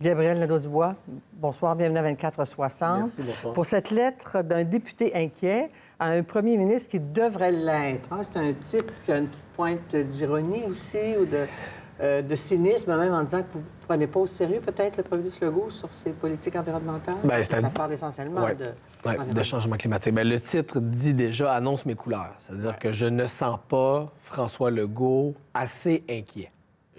Gabriel Nadeau-Dubois, bonsoir, bienvenue à 24/60. Merci, bonsoir. Pour cette lettre d'un député inquiet à un premier ministre qui devrait l'être. Hein? C'est un type qui a une petite pointe d'ironie aussi ou de cynisme, même en disant que vous ne prenez pas au sérieux peut-être le premier ministre Legault sur ses politiques environnementales. Ça parle essentiellement de changement climatique. Bien, le titre dit déjà « Annonce mes couleurs ». C'est-à-dire que je ne sens pas François Legault assez inquiet.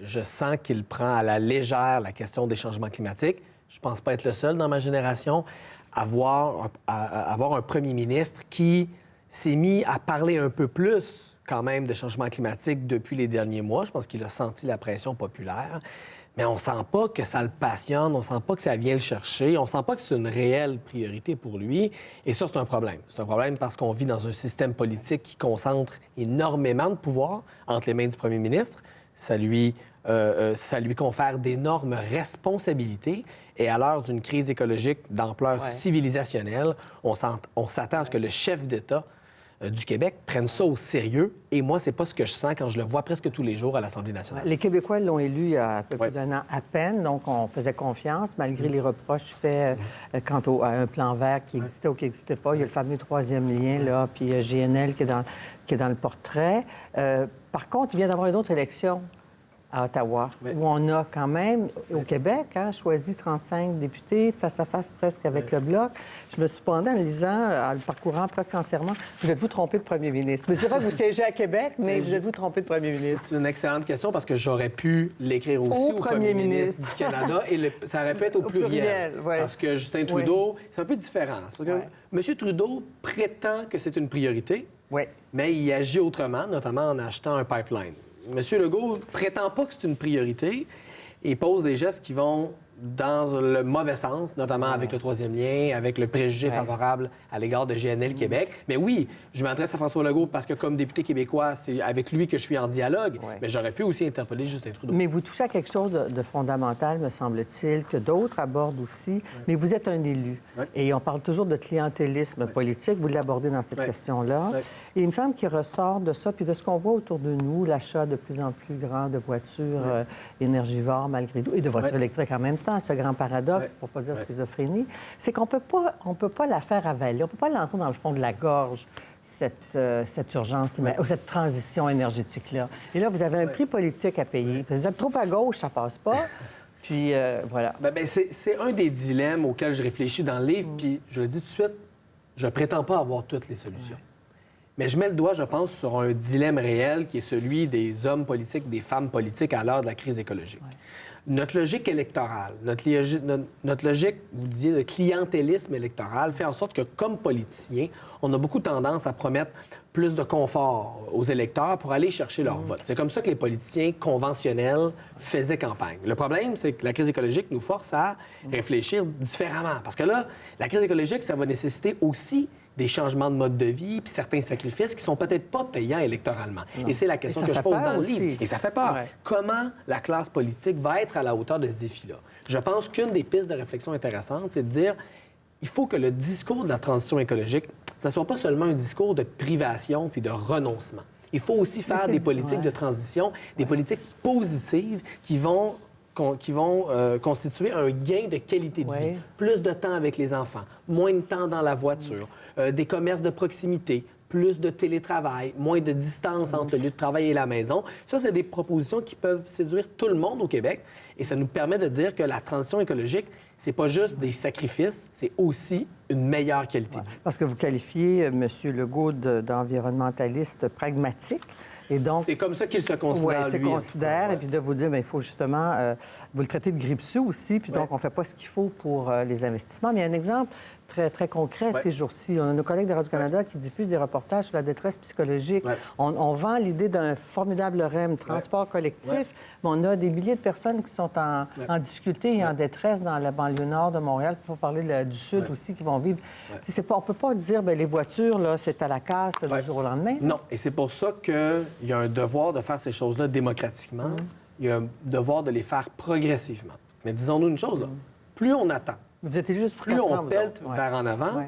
Je sens qu'il prend à la légère la question des changements climatiques. Je ne pense pas être le seul dans ma génération à avoir un premier ministre qui s'est mis à parler un peu plus quand même de changements climatiques depuis les derniers mois. Je pense qu'il a senti la pression populaire. Mais on ne sent pas que ça le passionne, on ne sent pas que ça vient le chercher, on ne sent pas que c'est une réelle priorité pour lui. Et ça, c'est un problème. C'est un problème parce qu'on vit dans un système politique qui concentre énormément de pouvoir entre les mains du premier ministre. Ça lui confère d'énormes responsabilités. Et à l'heure d'une crise écologique d'ampleur civilisationnelle, on s'attend à ce que le chef d'État du Québec prenne ça au sérieux. Et moi, c'est pas ce que je sens quand je le vois presque tous les jours à l'Assemblée nationale. Les Québécois l'ont élu il y a un peu plus d'un an à peine, donc on faisait confiance, malgré les reproches faits quant à un plan vert qui existait ou qui n'existait pas. Il y a le fameux troisième lien, là, puis GNL qui est dans le portrait. Par contre, il vient d'avoir une autre élection à Ottawa, où on a quand même, au Québec, choisi 35 députés face à face presque avec le Bloc. Je me suis demandé en lisant, en le parcourant presque entièrement, vous êtes-vous trompé de premier ministre? Mais c'est vrai que vous siégez à Québec, mais vous êtes-vous trompé de premier ministre? C'est une excellente question parce que j'aurais pu l'écrire aussi au premier ministre du Canada et ça aurait pu être au pluriel. Parce que Justin Trudeau, c'est un peu différent. M. Trudeau prétend que c'est une priorité, mais il agit autrement, notamment en achetant un pipeline. M. Legault ne prétend pas que c'est une priorité et pose des gestes qui vont dans le mauvais sens, notamment avec le troisième lien, avec le préjugé favorable à l'égard de GNL Québec. Mais oui, je m'adresse à François Legault parce que comme député québécois, c'est avec lui que je suis en dialogue, mais j'aurais pu aussi interpeller Justin Trudeau. Mais vous touchez à quelque chose de fondamental, me semble-t-il, que d'autres abordent aussi. Mais vous êtes un élu. Et on parle toujours de clientélisme politique. Vous l'abordez dans cette question-là. Et il me semble qu'il ressort de ça, puis de ce qu'on voit autour de nous, l'achat de plus en plus grand de voitures énergivores malgré tout, et de voitures électriques en même temps. Ce grand paradoxe, pour ne pas dire schizophrénie, c'est qu'on ne peut pas la faire avaler, on ne peut pas l'entrer dans le fond de la gorge, cette urgence, ou cette transition énergétique-là. Et là, vous avez un prix politique à payer. Vous êtes trop à gauche, ça passe pas. Puis, voilà. C'est un des dilemmes auxquels je réfléchis dans le livre, puis je le dis tout de suite, je ne prétends pas avoir toutes les solutions. Mais je mets le doigt, je pense, sur un dilemme réel qui est celui des hommes politiques, des femmes politiques à l'heure de la crise écologique. Notre logique électorale, notre logique, vous disiez, de clientélisme électoral fait en sorte que, comme politiciens, on a beaucoup tendance à promettre plus de confort aux électeurs pour aller chercher leur vote. C'est comme ça que les politiciens conventionnels faisaient campagne. Le problème, c'est que la crise écologique nous force à réfléchir différemment. Parce que là, la crise écologique, ça va nécessiter aussi des changements de mode de vie puis certains sacrifices qui sont peut-être pas payants électoralement. Et c'est la question que je pose dans le livre. Et ça fait peur. Comment la classe politique va être à la hauteur de ce défi-là? Je pense qu'une des pistes de réflexion intéressantes, c'est de dire il faut que le discours de la transition écologique, ça soit pas seulement un discours de privation puis de renoncement. Il faut aussi faire des politiques de transition, des politiques positives qui vont constituer un gain de qualité de vie. Plus de temps avec les enfants, moins de temps dans la voiture, des commerces de proximité, plus de télétravail, moins de distance entre le lieu de travail et la maison. Ça, c'est des propositions qui peuvent séduire tout le monde au Québec et ça nous permet de dire que la transition écologique, c'est pas juste des sacrifices, c'est aussi une meilleure qualité. Parce que vous qualifiez M. Legault d'environnementaliste pragmatique. Et donc, c'est comme ça qu'il se considère, lui. Oui, se considère. Et puis de vous dire, bien, il faut justement... vous le traitez de grippe-sous aussi, puis donc on ne fait pas ce qu'il faut pour les investissements. Mais il y a un exemple très, très concret ces jours-ci. On a nos collègues de Radio-Canada qui diffusent des reportages sur la détresse psychologique. On vend l'idée d'un formidable REM, transport collectif, mais on a des milliers de personnes qui sont en difficulté et en détresse dans la banlieue nord de Montréal, pour parler du sud aussi, qui vont vivre. On ne peut pas dire, bien, les voitures, là, c'est à la casse du jour au lendemain. Non, et c'est pour ça qu'il y a un devoir de faire ces choses-là démocratiquement. Il y a un devoir de les faire progressivement. Mais disons-nous une chose, là. Plus on attend, vous êtes juste plus on pète vers en avant,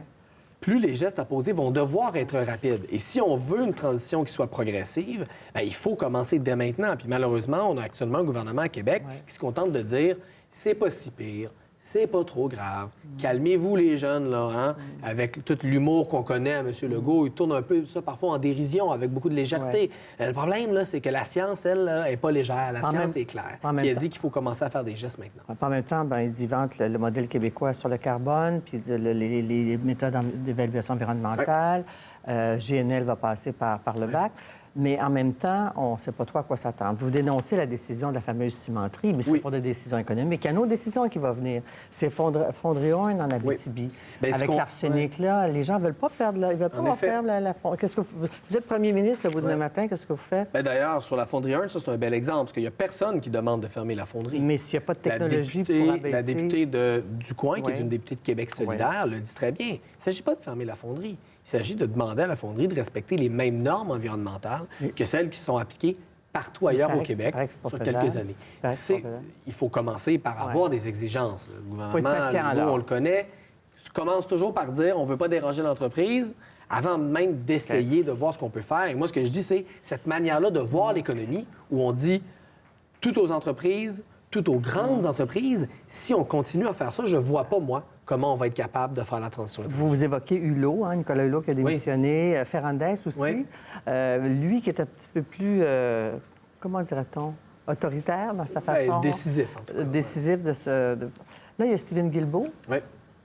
plus les gestes à poser vont devoir être rapides. Et si on veut une transition qui soit progressive, bien, il faut commencer dès maintenant. Puis malheureusement, on a actuellement un gouvernement à Québec qui se contente de dire c'est pas si pire. C'est pas trop grave. Calmez-vous, les jeunes, là, hein? Avec tout l'humour qu'on connaît à M. Legault, il tourne un peu ça parfois en dérision, avec beaucoup de légèreté. Le problème, là, c'est que la science, elle, là, est pas légère. La science est claire. Puis elle dit qu'il faut commencer à faire des gestes maintenant. En même temps, il dit vante le modèle québécois sur le carbone, puis les méthodes d'évaluation environnementale. GNL va passer par le bac. Mais en même temps, on ne sait pas trop à quoi s'attendre. Vous dénoncez la décision de la fameuse cimenterie, mais ce n'est pas de décision économique. Il y a une autre décision qui va venir. C'est Fonderie 1 en Abitibi. Bien, avec l'arsenic, là, les gens ne veulent pas perdre... Ils veulent pas faire la Qu'est-ce que vous êtes premier ministre, là, vous, demain matin, qu'est-ce que vous faites? Bien, d'ailleurs, sur la Fonderie 1, ça, c'est un bel exemple, parce qu'il n'y a personne qui demande de fermer la fonderie. Mais s'il n'y a pas de technologie pour abaisser... La députée du coin, qui est une députée de Québec solidaire, le dit très bien. Il ne s'agit pas de fermer la fonderie. Il s'agit de demander à la fonderie de respecter les mêmes normes environnementales que celles qui sont appliquées partout ailleurs au Québec sur quelques années. Il faut commencer par avoir des exigences. Le gouvernement, on le connaît, commence toujours par dire on ne veut pas déranger l'entreprise avant même d'essayer de voir ce qu'on peut faire. Et moi, ce que je dis, c'est cette manière-là de voir l'économie où on dit tout aux entreprises, tout aux grandes entreprises, si on continue à faire ça, je ne vois pas, moi, comment on va être capable de faire la transition. Vous évoquez Hulot, hein, Nicolas Hulot qui a démissionné, Ferrandez aussi. Lui qui est un petit peu plus, comment dirait-on, autoritaire dans sa façon... Décisif, en tout cas. Décisif de ce... Là, il y a Stephen Guilbeault. Oui.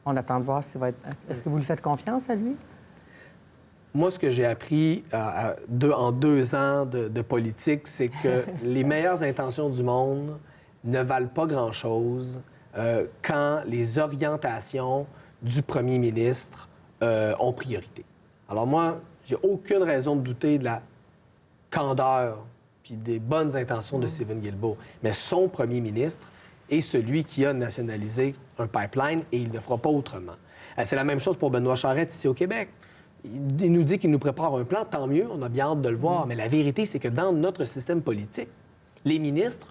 On attend de voir s'il va être... Est-ce que vous lui faites confiance à lui? Moi, ce que j'ai appris en 2 ans de politique, c'est que les meilleures intentions du monde ne valent pas grand-chose quand les orientations du premier ministre ont priorité. Alors moi, j'ai aucune raison de douter de la candeur puis des bonnes intentions de Stephen Guilbeault. Mais son premier ministre est celui qui a nationalisé un pipeline et il ne fera pas autrement. C'est la même chose pour Benoît Charette ici au Québec. Il nous dit qu'il nous prépare un plan, tant mieux, on a bien hâte de le voir. Mais la vérité, c'est que dans notre système politique, les ministres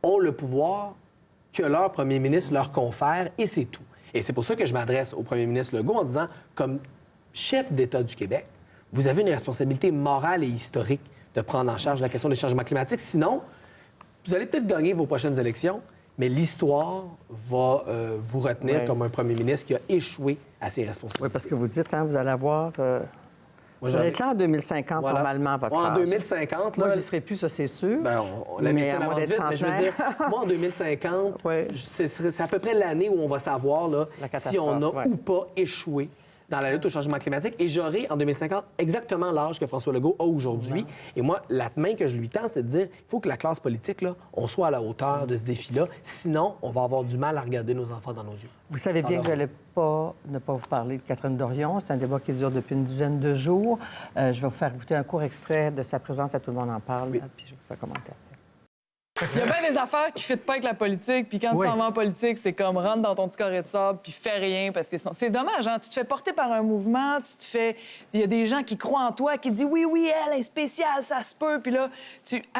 ont le pouvoir que leur premier ministre leur confère, et c'est tout. Et c'est pour ça que je m'adresse au premier ministre Legault en disant, comme chef d'État du Québec, vous avez une responsabilité morale et historique de prendre en charge la question des changements climatiques. Sinon, vous allez peut-être gagner vos prochaines élections, mais l'histoire va vous retenir comme un premier ministre qui a échoué à ses responsabilités. Oui, parce que vous dites, hein, vous allez avoir... Vous allez être là en 2050, normalement, votre âge. En 2050, là... Moi, je n'y serai plus, ça, c'est sûr. La médecine avance vite, mais je veux dire, moi, en 2050, c'est à peu près l'année où on va savoir là, si on a ou pas échoué dans la lutte au changement climatique. Et j'aurai, en 2050, exactement l'âge que François Legault a aujourd'hui. Et moi, la main que je lui tends, c'est de dire il faut que la classe politique, là, on soit à la hauteur de ce défi-là. Sinon, on va avoir du mal à regarder nos enfants dans nos yeux. Vous savez bien que je n'allais ne pas vous parler de Catherine Dorion. C'est un débat qui dure depuis une dizaine de jours. Je vais vous faire écouter un court extrait de sa présence à Tout le monde en parle, puis je vais vous faire commenter après. Il y a bien des affaires qui ne fitent pas avec la politique, puis quand tu s'en vas en politique, c'est comme rentre dans ton petit carré de sable, puis fais rien, parce que c'est dommage, hein? Tu te fais porter par un mouvement, il y a des gens qui croient en toi, qui disent oui, elle est spéciale, ça se peut, puis là,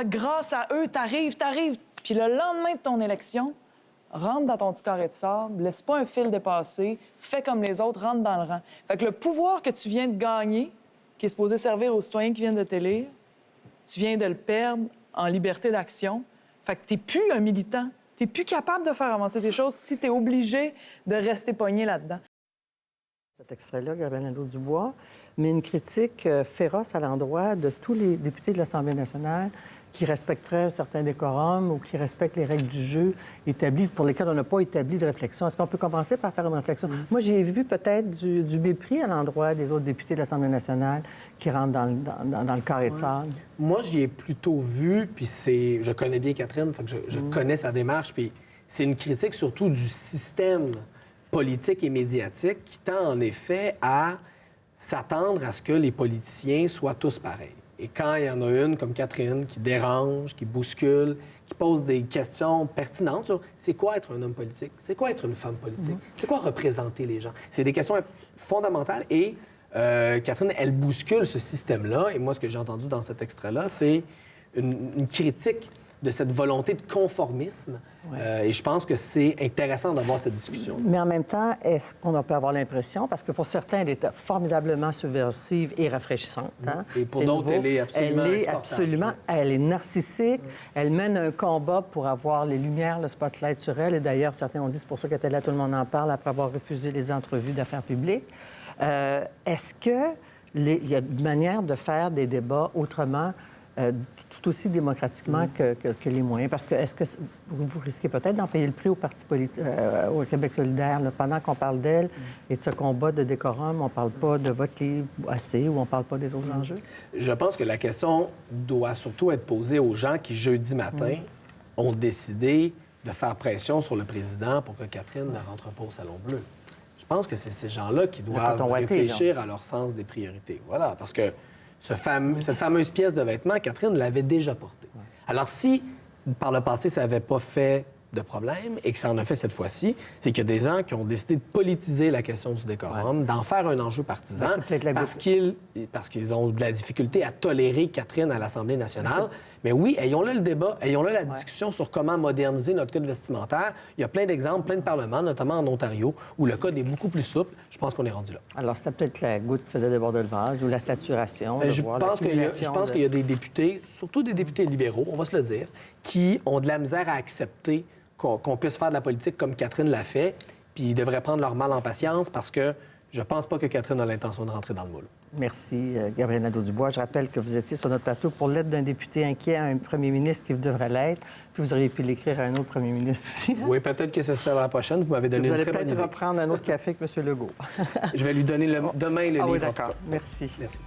grâce à eux, t'arrives, puis le lendemain de ton élection, rentre dans ton petit carré de sable, laisse pas un fil dépasser, fais comme les autres, rentre dans le rang. Fait que le pouvoir que tu viens de gagner, qui est supposé servir aux citoyens qui viennent de t'élire, tu viens de le perdre en liberté d'action. Fait que t'es plus un militant. T'es plus capable de faire avancer tes choses si t'es obligé de rester pogné là-dedans. Cet extrait-là, Gabriel Nadeau-Dubois, mais une critique féroce à l'endroit de tous les députés de l'Assemblée nationale qui respecteraient un certain décorum ou qui respectent les règles du jeu établies, pour lesquelles on n'a pas établi de réflexion. Est-ce qu'on peut commencer par faire une réflexion? Moi, j'ai vu peut-être du mépris à l'endroit des autres députés de l'Assemblée nationale qui rentrent dans le carré de sable. Moi, j'y ai plutôt vu, puis je connais bien Catherine, fait que je connais sa démarche, puis c'est une critique surtout du système politique et médiatique qui tend en effet à s'attendre à ce que les politiciens soient tous pareils. Et quand il y en a une comme Catherine qui dérange, qui bouscule, qui pose des questions pertinentes sur c'est quoi être un homme politique, c'est quoi être une femme politique, c'est quoi représenter les gens. C'est des questions fondamentales et Catherine, elle bouscule ce système-là. Et moi, ce que j'ai entendu dans cet extrait-là, c'est une critique de cette volonté de conformisme. Et je pense que c'est intéressant d'avoir cette discussion. Mais en même temps, est-ce qu'on peut avoir l'impression, parce que pour certains, elle est formidablement subversive et rafraîchissante. Hein? Et pour C'est d'autres, nouveau. elle est absolument exportable. Elle est narcissique. Elle mène un combat pour avoir les lumières, le spotlight sur elle. Et d'ailleurs, certains ont dit c'est pour ça qu'elle était là, tout le monde en parle, après avoir refusé les entrevues d'affaires publiques. Est-ce que il y a une manière de faire des débats autrement, tout aussi démocratiquement que les moyens? Parce que est-ce que vous risquez peut-être d'en payer le prix au Parti politique, au Québec solidaire, là, pendant qu'on parle d'elle et de ce combat de décorum, on ne parle pas de votre livre assez ou on ne parle pas des autres enjeux? Je pense que la question doit surtout être posée aux gens qui, jeudi matin, ont décidé de faire pression sur le président pour que Catherine ne rentre pas au Salon Bleu. Je pense que c'est ces gens-là qui doivent réfléchir à leur sens des priorités. Voilà, parce que cette fameuse pièce de vêtement, Catherine l'avait déjà portée. Alors si, par le passé, ça n'avait pas fait de problème et que ça en a fait cette fois-ci, c'est qu'il y a des gens qui ont décidé de politiser la question du décorum, d'en faire un enjeu partisan, parce qu'ils ont de la difficulté à tolérer Catherine à l'Assemblée nationale. Mais oui, ayons-le le débat, ayons-le la discussion sur comment moderniser notre code vestimentaire. Il y a plein d'exemples, plein de parlements, notamment en Ontario, où le code est beaucoup plus souple. Je pense qu'on est rendu là. Alors, c'était peut-être la goutte qui faisait déborder le vase ou la saturation. Je pense qu'il y a des députés, surtout des députés libéraux, on va se le dire, qui ont de la misère à accepter qu'on puisse faire de la politique comme Catherine l'a fait, puis ils devraient prendre leur mal en patience parce que je pense pas que Catherine a l'intention de rentrer dans le moule. Merci, Gabriel Nadeau-Dubois. Je rappelle que vous étiez sur notre plateau pour l'aide d'un député inquiet à un premier ministre qui devrait l'être. Puis vous auriez pu l'écrire à un autre premier ministre aussi. Hein? Oui, peut-être que ce sera la prochaine. Vous m'avez donné une très bonne idée. Vous allez peut-être reprendre un autre café avec M. Legault. Je vais lui donner demain le livre. Oui, d'accord. Merci. Merci.